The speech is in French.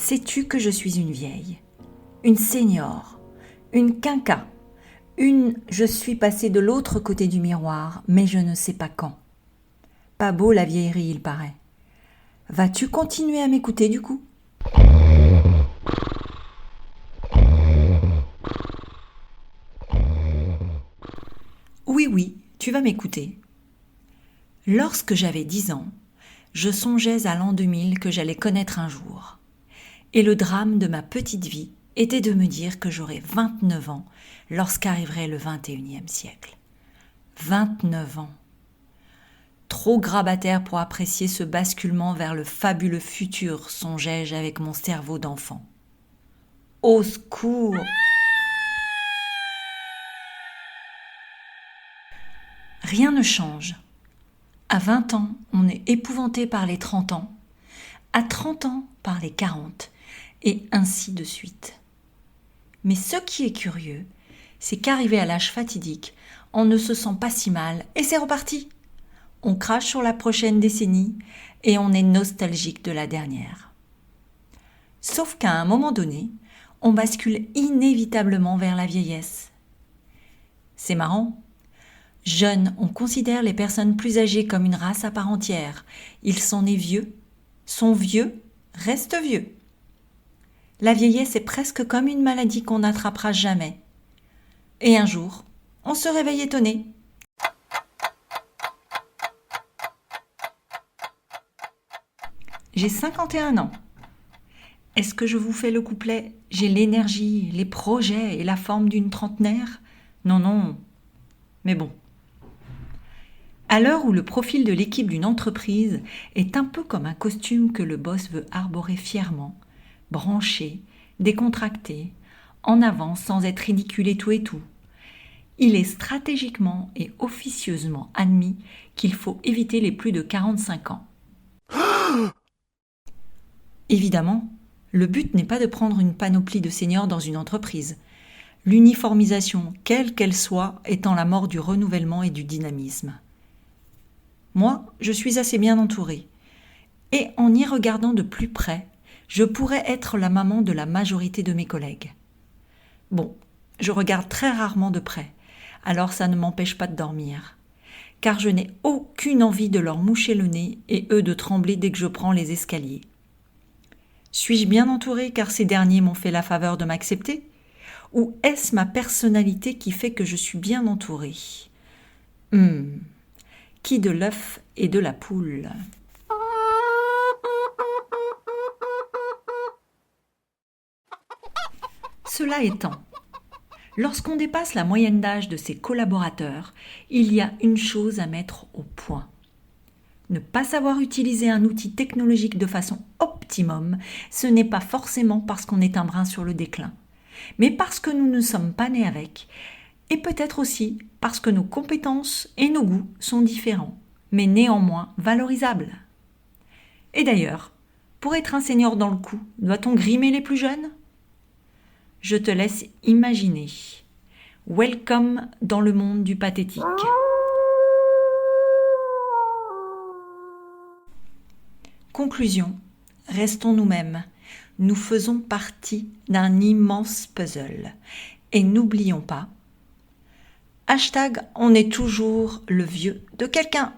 Sais-tu que je suis une vieille, une senior, une quinca, je suis passée de l'autre côté du miroir, mais je ne sais pas quand. Pas beau la vieillerie, il paraît. Vas-tu continuer à m'écouter du coup ? Oui, tu vas m'écouter. Lorsque j'avais 10 ans, je songeais à l'an 2000 que j'allais connaître un jour. Et le drame de ma petite vie était de me dire que j'aurais 29 ans lorsqu'arriverait le 21e siècle. 29 ans. Trop grabataire pour apprécier ce basculement vers le fabuleux futur, songeais-je avec mon cerveau d'enfant. Au secours ! Rien ne change. À 20 ans, on est épouvanté par les 30 ans. À 30 ans, par les 40. Et ainsi de suite. Mais ce qui est curieux, c'est qu'arrivé à l'âge fatidique, on ne se sent pas si mal et c'est reparti. On crache sur la prochaine décennie et on est nostalgique de la dernière. Sauf qu'à un moment donné, on bascule inévitablement vers la vieillesse. C'est marrant. Jeunes, on considère les personnes plus âgées comme une race à part entière. Ils sont nés vieux, sont vieux, restent vieux. La vieillesse est presque comme une maladie qu'on n'attrapera jamais. Et un jour, on se réveille étonné. J'ai 51 ans. Est-ce que je vous fais le couplet « J'ai l'énergie, les projets et la forme d'une trentenaire » ? Non. Mais bon. À l'heure où le profil de l'équipe d'une entreprise est un peu comme un costume que le boss veut arborer fièrement, branché, décontracté, en avant sans être ridicule et tout, il est stratégiquement et officieusement admis qu'il faut éviter les plus de 45 ans. Évidemment, le but n'est pas de prendre une panoplie de seniors dans une entreprise. L'uniformisation, quelle qu'elle soit, étant la mort du renouvellement et du dynamisme. Moi, je suis assez bien entourée. Et en y regardant de plus près, je pourrais être la maman de la majorité de mes collègues. Bon, je regarde très rarement de près, alors ça ne m'empêche pas de dormir. Car je n'ai aucune envie de leur moucher le nez et eux de trembler dès que je prends les escaliers. Suis-je bien entourée car ces derniers m'ont fait la faveur de m'accepter ? Ou est-ce ma personnalité qui fait que je suis bien entourée ? Qui de l'œuf et de la poule ? Cela étant, lorsqu'on dépasse la moyenne d'âge de ses collaborateurs, il y a une chose à mettre au point. Ne pas savoir utiliser un outil technologique de façon optimum, ce n'est pas forcément parce qu'on est un brin sur le déclin, mais parce que nous ne sommes pas nés avec, et peut-être aussi parce que nos compétences et nos goûts sont différents, mais néanmoins valorisables. Et d'ailleurs, pour être un senior dans le coup, doit-on grimer les plus jeunes ? Je te laisse imaginer. Welcome dans le monde du pathétique. Conclusion, restons nous-mêmes. Nous faisons partie d'un immense puzzle. Et n'oublions pas, #, on est toujours le vieux de quelqu'un.